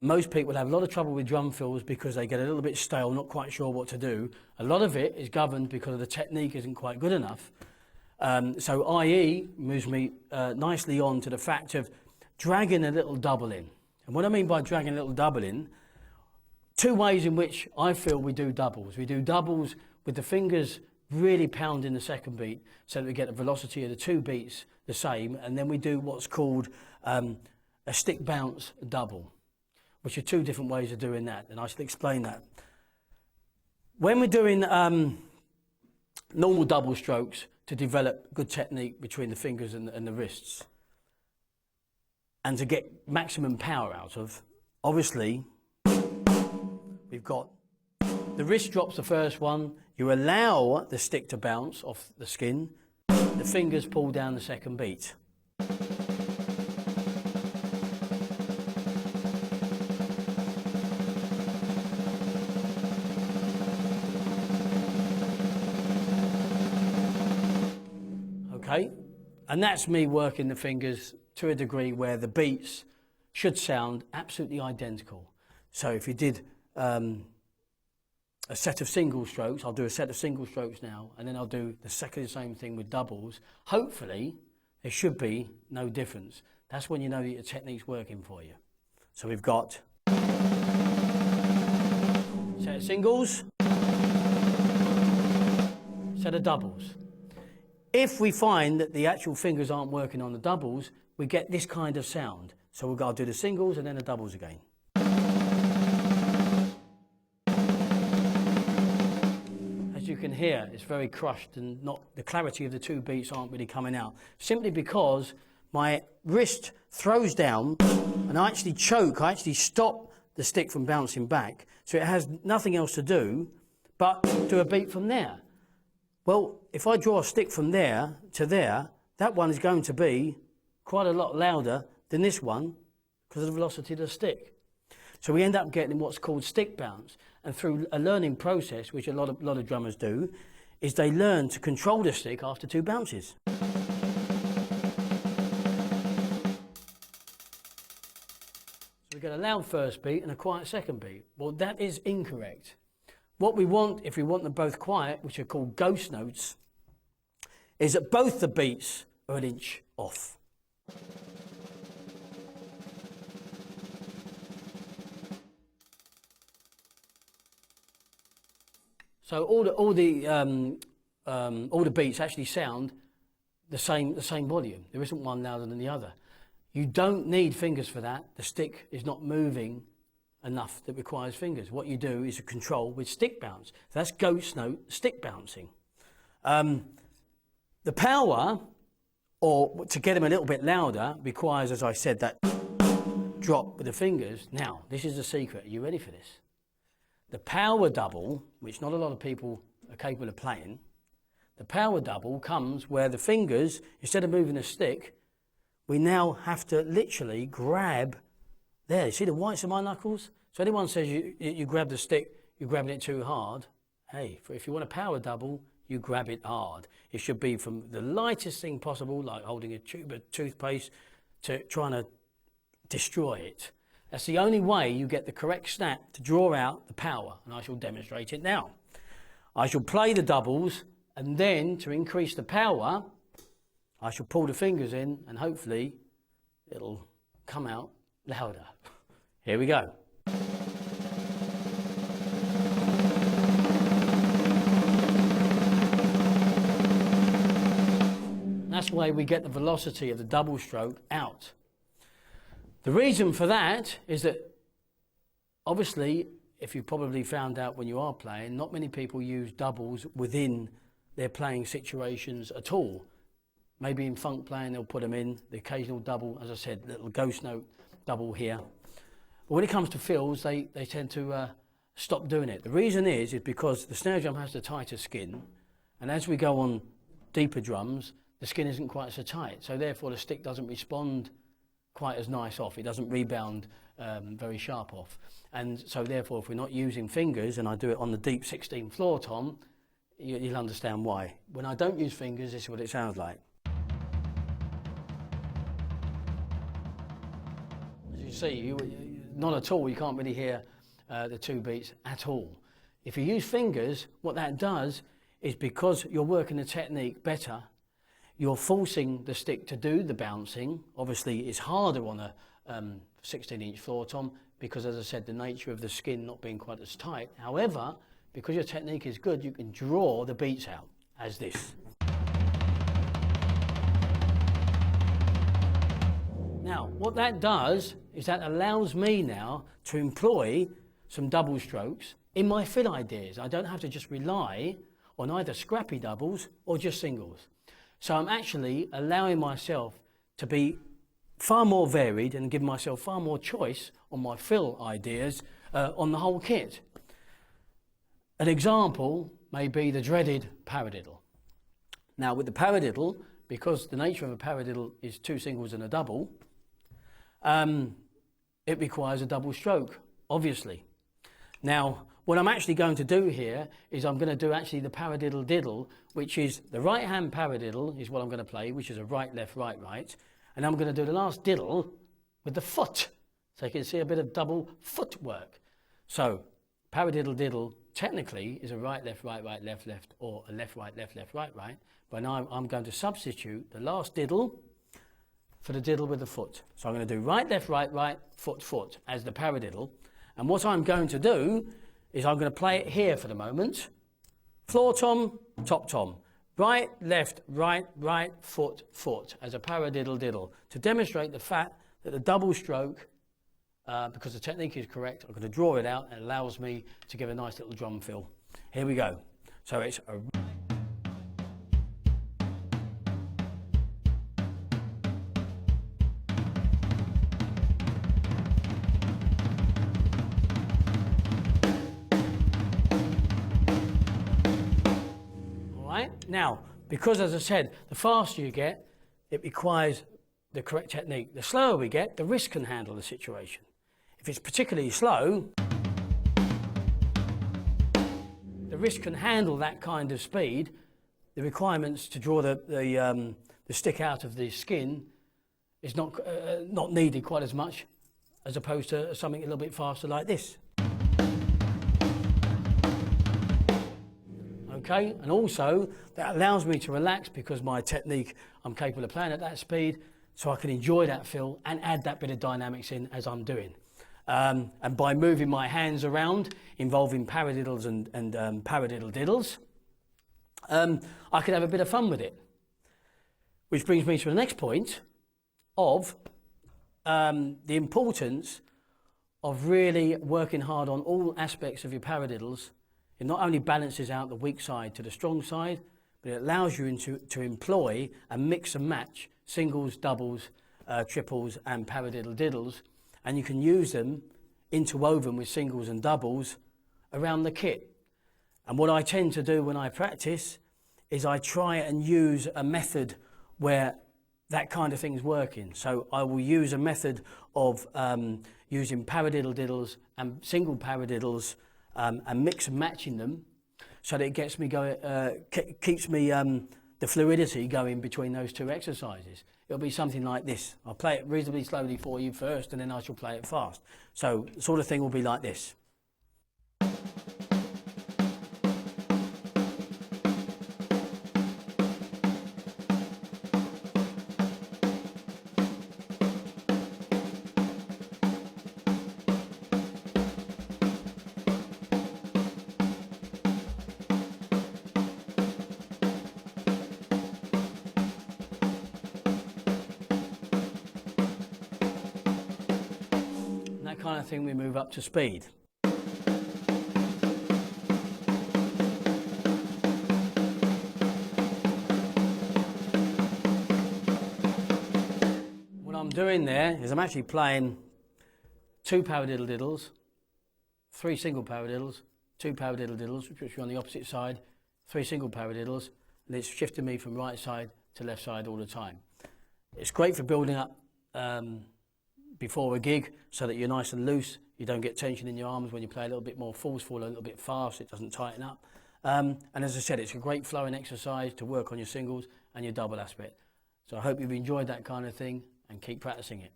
Most people have a lot of trouble with drum fills because they get a little bit stale, not quite sure what to do. A lot of it is governed because the technique isn't quite good enough. So IE moves me nicely on to the fact of dragging a little double in. And what I mean by dragging a little double in, two ways in which I feel we do doubles. We do doubles with the fingers really pounding the second beat so that we get the velocity of the two beats the same, and then we do what's called a stick bounce double, which are two different ways of doing that, and I shall explain that. When we're doing normal double strokes to develop good technique between the fingers and the wrists, and to get maximum power out of, obviously, we've got the wrist drops the first one, you allow the stick to bounce off the skin, the fingers pull down the second beat. Okay, and that's me working the fingers to a degree where the beats should sound absolutely identical. So if you did a set of single strokes, I'll do a set of single strokes now, and then I'll do the same thing with doubles. Hopefully, there should be no difference. That's when you know that your technique's working for you. So we've got set of singles, set of doubles. If we find that the actual fingers aren't working on the doubles, we get this kind of sound. So we'll go do the singles and then the doubles again. As you can hear, it's very crushed and not the clarity of the two beats aren't really coming out. Simply because my wrist throws down and I actually choke, I actually stop the stick from bouncing back. So it has nothing else to do but do a beat from there. Well, if I draw a stick from there to there, that one is going to be quite a lot louder than this one because of the velocity of the stick. So we end up getting what's called stick bounce. And through a learning process, which a lot of drummers do, is they learn to control the stick after two bounces. So we get a loud first beat and a quiet second beat. Well, that is incorrect. What we want, if we want them both quiet, which are called ghost notes, is that both the beats are an inch off. So all the beats actually sound the same volume. There isn't one louder than the other. You don't need fingers for that. The stick is not moving enough that requires fingers. What you do is a control with stick bounce. So that's ghost note stick bouncing. The power, or to get them a little bit louder, requires, as I said, that drop with the fingers. Now, this is the secret. Are you ready for this? The power double, which not a lot of people are capable of playing, the power double comes where the fingers, instead of moving the stick, we now have to literally grab there. You see the whites of my knuckles? So anyone says you grab the stick, you're grabbing it too hard. Hey, if you want a power double, you grab it hard. It should be from the lightest thing possible, like holding a tube of toothpaste, to trying to destroy it. That's the only way you get the correct snap to draw out the power, and I shall demonstrate it now. I shall play the doubles, and then to increase the power, I shall pull the fingers in, and hopefully it'll come out louder. Here we go. That's the way we get the velocity of the double stroke out. The reason for that is that, obviously, if you probably found out when you are playing, not many people use doubles within their playing situations at all. Maybe in funk playing they'll put them in, the occasional double, as I said, little ghost note double here. But when it comes to fills, they tend to stop doing it. The reason is because the snare drum has the tighter skin, and as we go on deeper drums, the skin isn't quite so tight, so therefore the stick doesn't respond quite as nice off. It doesn't rebound very sharp off. And so therefore, if we're not using fingers, and I do it on the deep 16 floor tom, you'll understand why. When I don't use fingers, this is what it sounds like. As you see, not at all. You can't really hear the two beats at all. If you use fingers, what that does is, because you're working the technique better, you're forcing the stick to do the bouncing. Obviously, it's harder on a 16-inch floor tom because, as I said, the nature of the skin not being quite as tight. However, because your technique is good, you can draw the beats out as this. Now, what that does is that allows me now to employ some double strokes in my fill ideas. I don't have to just rely on either scrappy doubles or just singles. So I'm actually allowing myself to be far more varied and give myself far more choice on my fill ideas on the whole kit. An example may be the dreaded paradiddle. Now, with the paradiddle, because the nature of a paradiddle is two singles and a double, it requires a double stroke, obviously. Now, what I'm actually going to do here is I'm going to do actually the paradiddle diddle, which is the right hand paradiddle is what I'm going to play, which is a right, left, right, right. And I'm going to do the last diddle with the foot. So you can see a bit of double footwork. So paradiddle diddle technically is a right, left, right, right, left, left, or a left, right, left, left, right, right. But now I'm going to substitute the last diddle for the diddle with the foot. So I'm going to do right, left, right, right, foot, foot as the paradiddle. And what I'm going to do is I'm going to play it here for the moment. Floor tom, top tom. Right, left, right, right, foot, foot as a paradiddle diddle to demonstrate the fact that the double stroke, because the technique is correct, I'm going to draw it out and it allows me to give a nice little drum fill. Here we go. So it's a... Now, because as I said, the faster you get, it requires the correct technique. The slower we get, the wrist can handle the situation. If it's particularly slow, the wrist can handle that kind of speed. The requirements to draw the stick out of the skin is not needed quite as much as opposed to something a little bit faster like this. Okay, and also that allows me to relax because my technique, I'm capable of playing at that speed, so I can enjoy that fill and add that bit of dynamics in as I'm doing. And by moving my hands around, involving paradiddles and paradiddle diddles, I can have a bit of fun with it. Which brings me to the next point of the importance of really working hard on all aspects of your paradiddles. It not only balances out the weak side to the strong side, but it allows you to employ and mix and match singles, doubles, triples and paradiddle diddles, and you can use them interwoven with singles and doubles around the kit. And what I tend to do when I practice is I try and use a method where that kind of thing is working. So I will use a method of using paradiddle diddles and single paradiddles and mix and matching them so that it gets me going, keeps me the fluidity going between those two exercises. It'll be something like this. I'll play it reasonably slowly for you first and then I shall play it fast. So the sort of thing will be like this. Kind of thing, we move up to speed. What I'm doing there is I'm actually playing two paradiddle diddles, three single paradiddles, two paradiddle diddles, which are on the opposite side, three single paradiddles, and it's shifting me from right side to left side all the time. It's great for building up before a gig so that you're nice and loose, you don't get tension in your arms when you play a little bit more forceful, a little bit fast, it doesn't tighten up. And as I said, it's a great flowing exercise to work on your singles and your double aspect. So I hope you've enjoyed that kind of thing and keep practicing it.